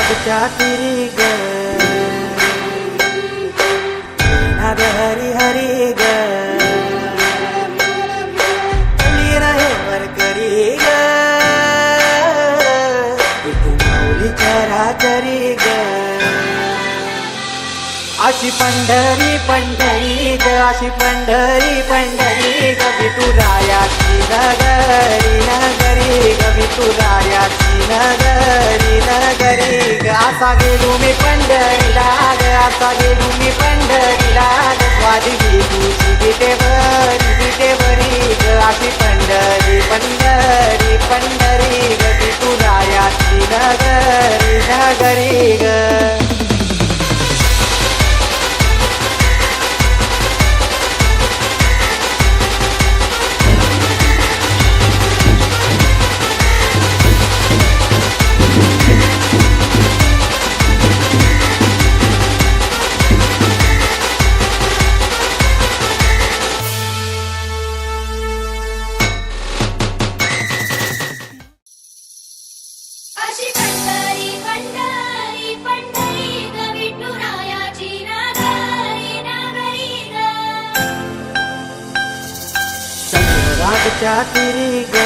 चंद्रभागच्या तिरी ग नाद हरी हरी ग हल्ली रहे वरकरी ग इथे माऊली चराचरी ग अशी पंढरी पंढरी ग अशी पंढरी पंढरी ग विठुरायाची नगरी नगरी ग विठुरायाची नगरी नगरी ग असा गेलो मी पंढरीला ग असा गेलो मी पंढरीला ग स्वादी तुझी विटेवरी ग अशी पंढरी पंढरी पंढरी ग विठुरायाची नगरी नगरी ग अशी पंढरी पंढरी पंढरी ग विठुरायाची नगरी नगरी ग चंद्रभागच्या तिरी ग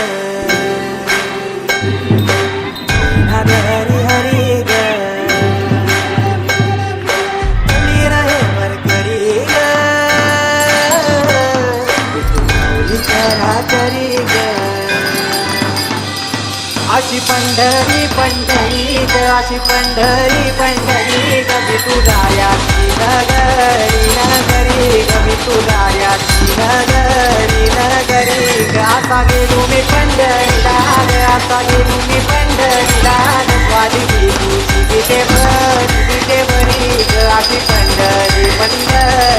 नाद हरी हरी ग हल्ली रहे वरकरी ग विठू माऊली चराचरी ग अशी पंढरी पंढरी ग अशी पंढरी पंढरी ग विठुरायाची नगरी नगरी ग विठुरायाची नगरी नगरी ग असा गेलो मी पंढरीला ग असा गेलो मी पंढरीला ग स्वादी तुझी विटेवरी ग अशी पंढरी पंढरी